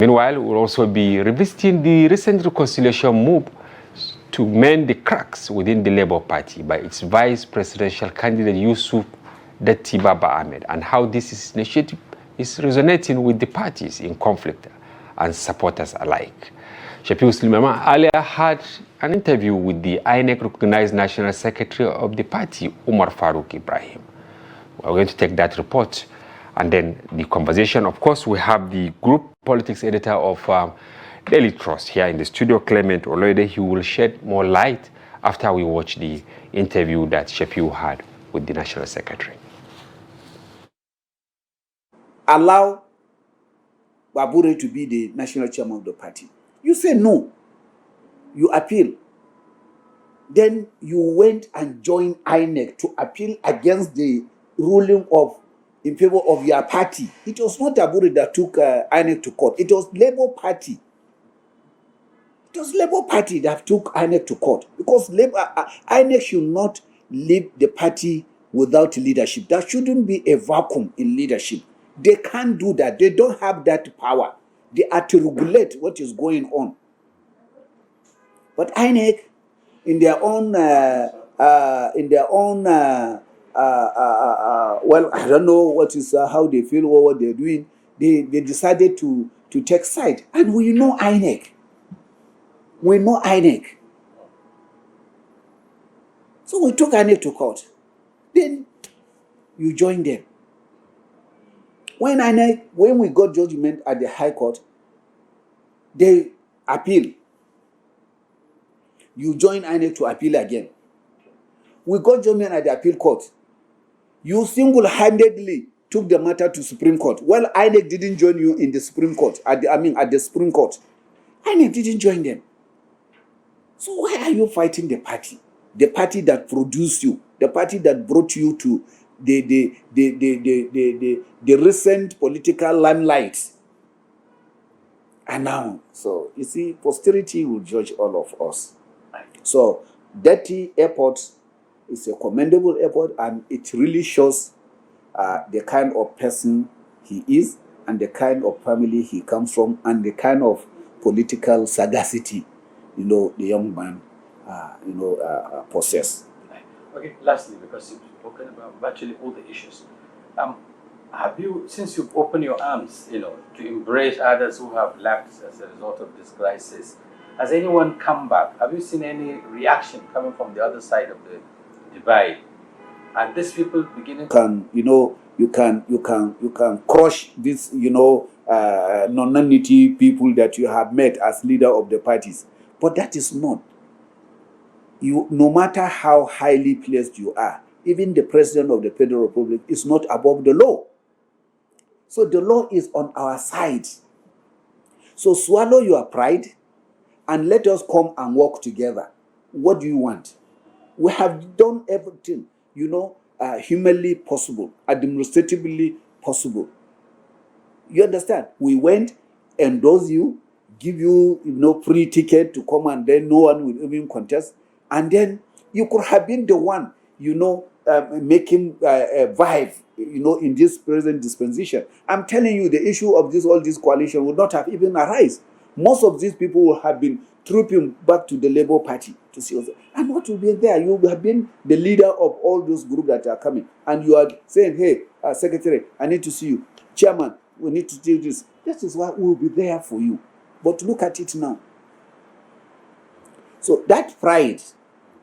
Meanwhile, we'll also be revisiting the recent reconciliation move to mend the cracks within the Labour Party by its vice presidential candidate Yusuf Datti Ahmed, and how this initiative is resonating with the parties in conflict and supporters alike. Shafiu Suleiman earlier had an interview with the INEC-recognized National Secretary of the party, Umar Farouk Ibrahim. We're going to take that report and then the conversation. Of course, we have the group politics editor of Daily Trust here in the studio, Clement Oloide. He will shed more light after we watch the interview that Shafiu had with the National Secretary. Allow Babure to be the national chairman of the party. You say no. You appeal. Then you went and joined INEC to appeal against the ruling in favor of your party. It was not Babure that took INEC to court. It was Labour Party. It was Labour Party that took INEC to court, because INEC should not leave the party without leadership. There shouldn't be a vacuum in leadership. They can't do that. They don't have that power. They are to regulate what is going on. But INEC, in their own, well, I don't know what is how they feel or what they're doing. They decided to take side, and we know INEC. We know INEC. So we took INEC to court. Then you joined them. When we got judgment at the High Court, they appeal. You join INEC to appeal again. We got judgment at the appeal court. You single-handedly took the matter to Supreme Court. Well, INEC didn't join you in the Supreme Court. At the Supreme Court, INEC didn't join them. So why are you fighting the party? The party that produced you, the party that brought you to the recent political limelight. And now, so you see, posterity will judge all of us. So Datti Airport is a commendable airport, and it really shows the kind of person he is, and the kind of family he comes from, and the kind of political sagacity, the young man, possess. Okay, lastly, because you've spoken about virtually all the issues, have you, since you've opened your arms, to embrace others who have left as a result of this crisis, has anyone come back? Have you seen any reaction coming from the other side of the divide? Are these people beginning? You can crush this, non-unity people that you have met as leader of the parties, but that is not. No matter how highly placed you are, even the president of the Federal Republic is not above the law. So the law is on our side. So swallow your pride and let us come and work together. What do you want? We have done everything, humanly possible, administratively possible. You understand? We went, endorse you, give you, free ticket to come, and then no one will even contest. And then you could have been the one, making a vibe, in this present dispensation. I'm telling you, the issue of all this coalition would not have even arisen. Most of these people will have been trooping back to the Labour Party to see us. And what will be there? You have been the leader of all those groups that are coming. And you are saying, hey, Secretary, I need to see you. Chairman, we need to do this. That is why we will be there for you. But look at it now. So that pride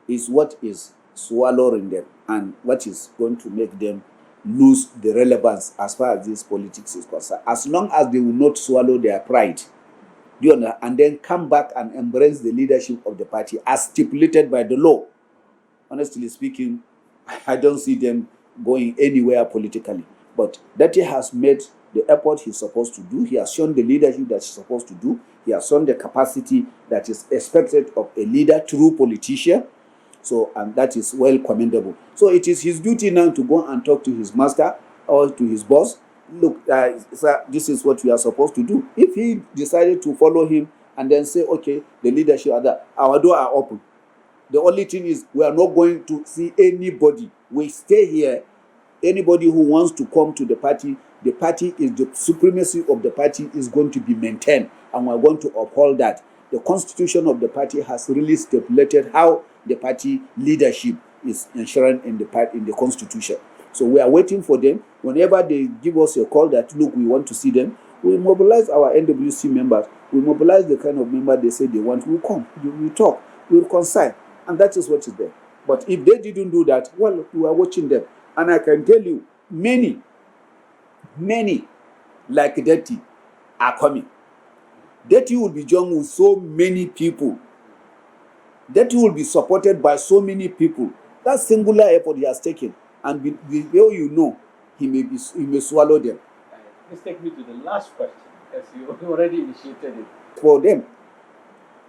is what is swallowing them, and what is going to make them lose the relevance as far as this politics is concerned. As long as they will not swallow their pride, and then come back and embrace the leadership of the party as stipulated by the law, honestly speaking, I don't see them going anywhere politically. But Datti has made the effort he's supposed to do. He has shown the leadership that he's supposed to do. He has shown the capacity that is expected of a leader, true politician. So, and that is well commendable. So it is his duty now to go and talk to his master or to his boss. Look, sir, this is what we are supposed to do. If he decided to follow him and then say, okay, the leadership, our door are open. The only thing is we are not going to see anybody. We stay here. Anybody who wants to come to the party the party is the supremacy of the party is going to be maintained, and we're going to uphold that. The constitution of the party has really stipulated how the party leadership is enshrined in the constitution. So we are waiting for them. Whenever they give us a call that, look, we want to see them, we mobilize our NWC members. We mobilize the kind of member they say they want. We come, we talk, we reconcile, and that is what is there. But if they didn't do that, well, we are watching them. And I can tell you, many like Datti are coming. Datti will be joined with so many people. Datti will be supported by so many people. That singular effort he has taken, and you know, he may swallow them. Let's take me to the last question, because you already initiated it. For them,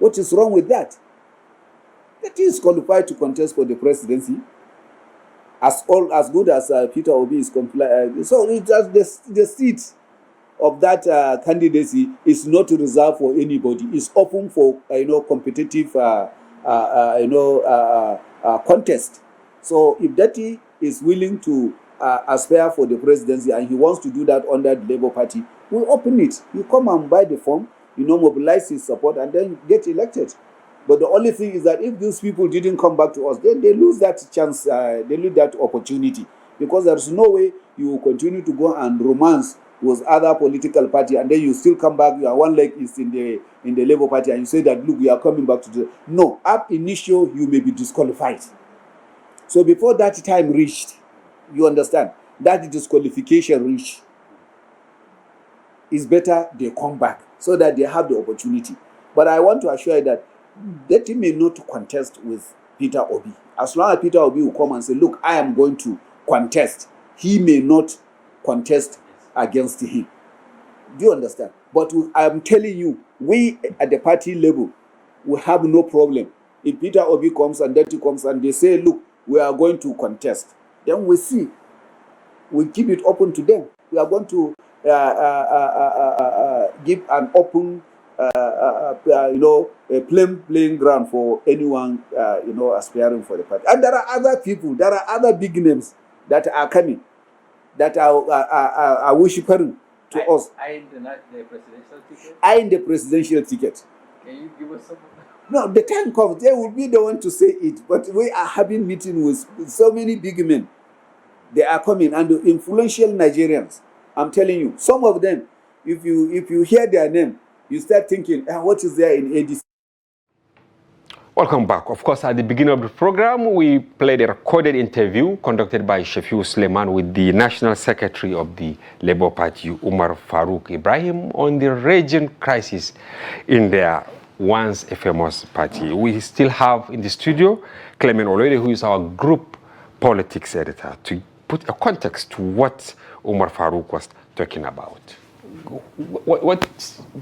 what is wrong with that? Datti is qualified to contest for the presidency, as good as Peter Obi is qualified. So it just the seat of that candidacy is not reserved for anybody. It's open for competitive contest. So if Datti is willing to aspire for the presidency and he wants to do that under the Labour Party, we'll open it. You come and buy the form, mobilize his support, and then get elected. But the only thing is that if these people didn't come back to us, then they lose that chance, they lose that opportunity. Because there's no way you will continue to go and romance with other political party, and then you still come back, your one leg is in the Labour Party, and you say that, look, we are coming back to the... No, ab initio, you may be disqualified. So before that time reached, you understand, that disqualification reached, it's better they come back so that they have the opportunity. But I want to assure you that Datti may not contest with Peter Obi. As long as Peter Obi will come and say, look, I am going to contest, he may not contest against him. Do you understand? But I am telling you, we at the party level, we have no problem. If Peter Obi comes and Datti comes and they say, look, we are going to contest, then we see. We keep it open to them. We are going to give an open a playing ground for anyone, aspiring for the party. And there are other people, there are other big names that are coming, that are worshiping to us. Eyeing the presidential ticket? Eyeing the presidential ticket. Can you give us some? No, the time comes, they will be the one to say it. But we are having meetings with so many big men. They are coming, and the influential Nigerians. I'm telling you, some of them, if you hear their name, you start thinking, what is there in ADC? Welcome back. Of course, at the beginning of the program, we played a recorded interview conducted by Shafiu Suleiman with the National Secretary of the Labour Party, Umar Farouk Ibrahim, on the raging crisis in their once a famous party. We still have in the studio Clement Olede, who is our group politics editor, to put a context to what Umar Farouk was talking about. What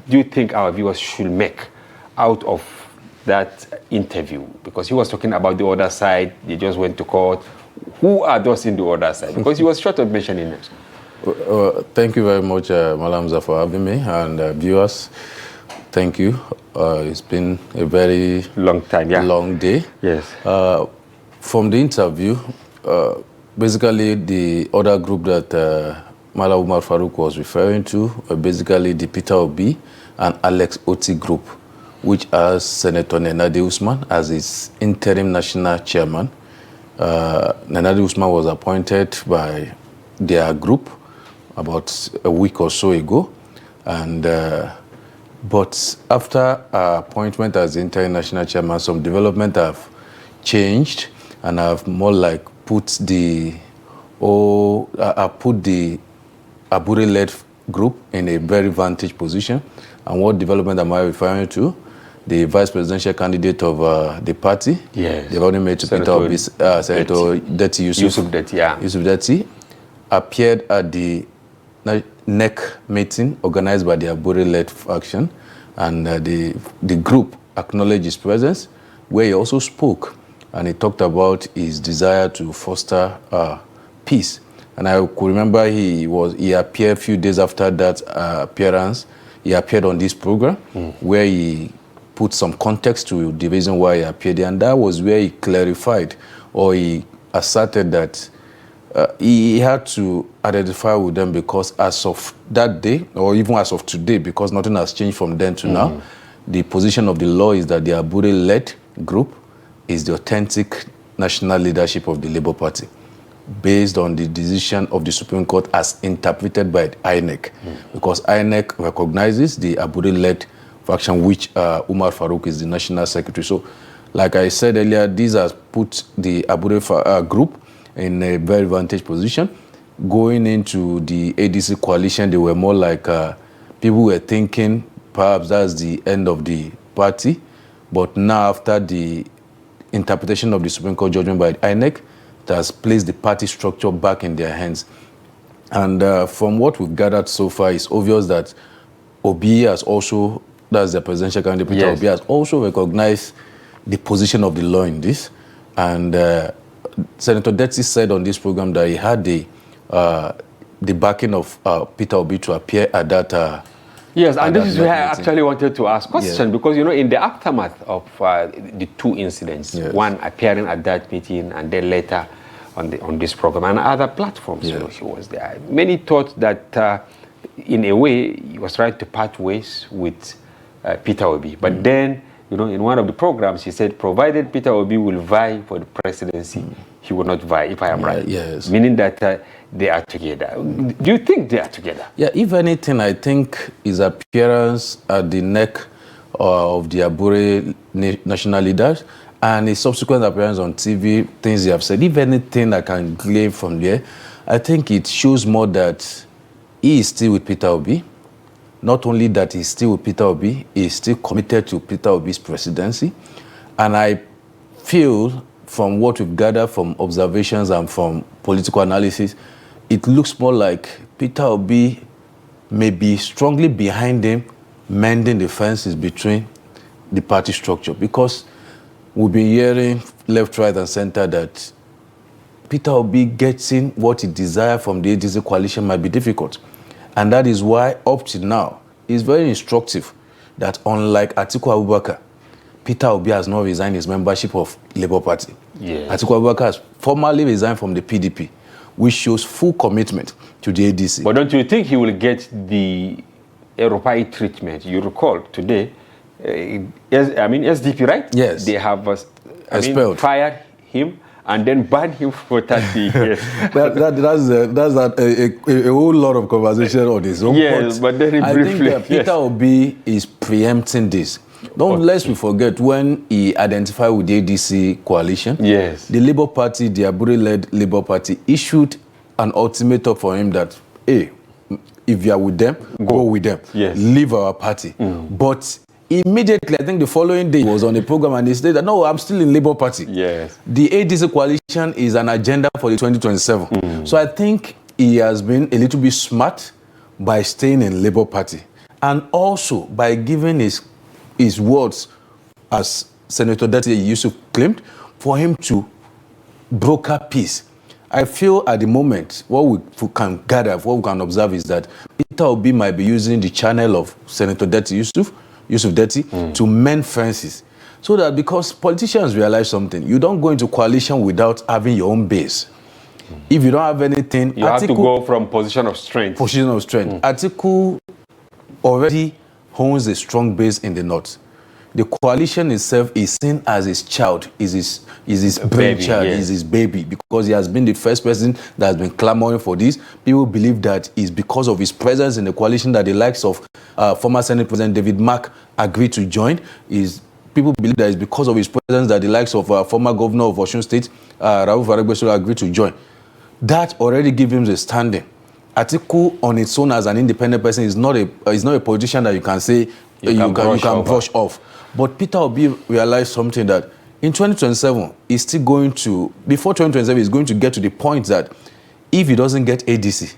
do you think our viewers should make out of that interview? Because he was talking about the other side, they just went to court. Who are those in the other side? Because he was short of mentioning names. Thank you very much, Malamza, for having me, and viewers, thank you. It's been a very long time, long day. Yes. From the interview, basically the other group that Mala Umar Farouk was referring to, basically the Peter Obi and Alex Oti group, which has Senator Nenadi Usman as its interim national chairman. Nenadi Usman was appointed by their group about a week or so ago, and but after appointment as the interim national chairman, some development have changed and have more like put the Abure-led group in a very vantage position. And what development am I referring to? The vice presidential candidate of the party, yes, they've already made to Peter Obi, Senator Datti, Yusuf Datti, appeared at the NEC meeting organized by the Abure-led faction, and the group acknowledged his presence, where he also spoke, and he talked about his desire to foster peace. And I could remember he appeared a few days after that appearance. He appeared on this program where he put some context to the reason why he appeared, and that was where he clarified, or he asserted that he had to identify with them because as of that day, or even as of today, because nothing has changed from then to now, the position of the law is that the Abure-led group is the authentic national leadership of the Labour Party, based on the decision of the Supreme Court as interpreted by INEC, because INEC recognizes the Abure-led faction, which Umar Farouk is the national secretary. So, like I said earlier, these has put the Abure group in a very advantageous position. Going into the ADC coalition, they were more like people were thinking perhaps that's the end of the party. But now, after the interpretation of the Supreme Court judgment by INEC, it has placed the party structure back in their hands. And from what we've gathered so far, it's obvious that Obi has also, that's the presidential candidate, Peter Obi, has also recognized the position of the law in this. And Senator Datti said on this program that he had the backing of Peter Obi to appear at that. Yes, and this is where I actually wanted to ask question, because, you know, in the aftermath of the two incidents, one appearing at that meeting and then later on this program and other platforms, you know, he was there. Many thought that in a way he was trying to part ways with Peter Obi, but then, you know, in one of the programs, he said, provided Peter Obi will vie for the presidency, he will not vie, if I am right. Yes. Meaning that they are together. Do you think they are together? Yeah, if anything, I think his appearance at the neck of the Abure national leaders and his subsequent appearance on TV, things he have said, if anything I can glean from there, I think it shows more that he is still with Peter Obi. Not only that he's still with Peter Obi, he's still committed to Peter Obi's presidency. And I feel, from what we've gathered from observations and from political analysis, it looks more like Peter Obi may be strongly behind him mending the fences between the party structure. Because we've been hearing left, right, and center that Peter Obi getting what he desires from the ADC coalition might be difficult. And that is why, up to now, it's very instructive that unlike Atiku Abubakar, Peter Obi has not resigned his membership of Labour Party. Atiku Abubakar has formally resigned from the PDP, which shows full commitment to the ADC. But don't you think he will get the Europai treatment? You recall today, SDP, right? Yes. They have fired him and then banned him for 30 years. That's a whole lot of conversation on his own. Yes, but then I think that Peter Obi is preempting this. Lest we forget, when he identified with the ADC coalition, the Labour Party, the Abure-led Labour Party, issued an ultimatum for him that, hey, if you are with them, go with them. Leave our party. But immediately, I think the following day, he was on a program and he said that, no, I'm still in Labour Party. The ADC coalition is an agenda for the 2027. So I think he has been a little bit smart by staying in Labour Party. And also by giving his words, as Senator Datti Yusuf claimed, for him to broker peace. I feel at the moment, what we can gather, what we can observe is that Peter Obi might be using the channel of Senator Datti Yusuf Datti to mend fences. So that, because politicians realize something, you don't go into coalition without having your own base. If you don't have anything, you have to go from position of strength. Atiku already owns a strong base in the north. The coalition itself is seen as his child, is his brainchild, is his baby, because he has been the first person that has been clamoring for this. People believe that it's because of his presence in the coalition that the likes of former Senate President David Mark agreed to join. People believe that it's because of his presence that the likes of former governor of Osun State, Umar Farouk Ibrahim, agreed to join. That already gives him the standing. Atiku on its own as an independent person is not a politician that you can say you can brush off. But Peter Obi realized something, that in 2027, he's still going to, before 2027, he's going to get to the point that if he doesn't get ADC,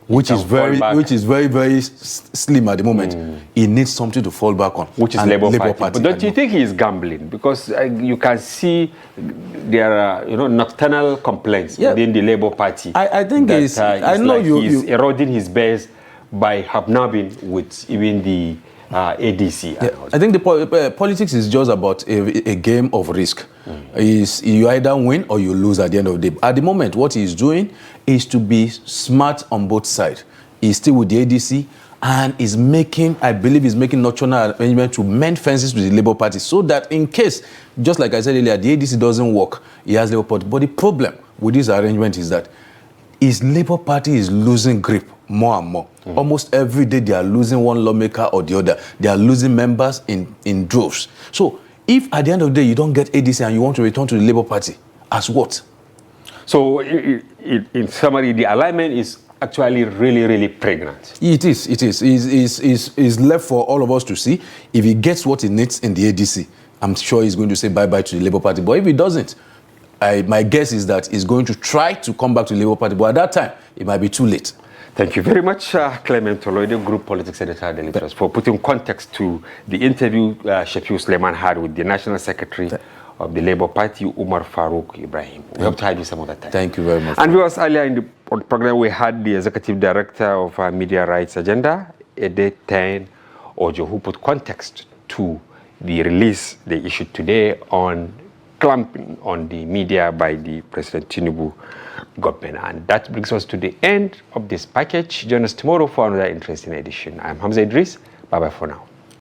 which is very, very slim at the moment, he needs something to fall back on. Which is Labour Party. But don't you think he is gambling? Because you can see there are nocturnal complaints within the Labour Party. I think he's eroding his base by hobnobbing with even the ADC. Yeah, I think the politics is just about a game of risk. Is you either win or you lose at the end of the day. At the moment, what he's doing is to be smart on both sides. He's still with the ADC and is making, I believe, he's making nocturnal arrangement to mend fences with the Labour Party so that in case, just like I said earlier, the ADC doesn't work, he has Labour Party. But the problem with this arrangement is that his Labour Party is losing grip more and more. Almost every day they are losing one lawmaker or the other. They are losing members in droves. So if at the end of the day you don't get ADC and you want to return to the Labour Party, as what? So in summary, the alignment is actually really pregnant. It is. It's left for all of us to see. If he gets what he needs in the ADC, I'm sure he's going to say bye-bye to the Labour Party. But if he doesn't, my guess is that he's going to try to come back to the Labour Party. But at that time, it might be too late. Thank you very much, Clement Toloide, Group Politics Editor at Daily Trust, for putting context to the interview Shafiu Suleiman had with the National Secretary of the Labour Party, Umar Farouk Ibrahim. We hope to have you some other time. Thank you very much. And viewers, earlier in the program, we had the Executive Director of Media Rights Agenda, Ede Ten Ojo, who put context to the release they issued today on clamping on the media by the President Tinubu government. And that brings us to the end of this package. Join us tomorrow for another interesting edition. I'm Hamza Idris. Bye-bye for now.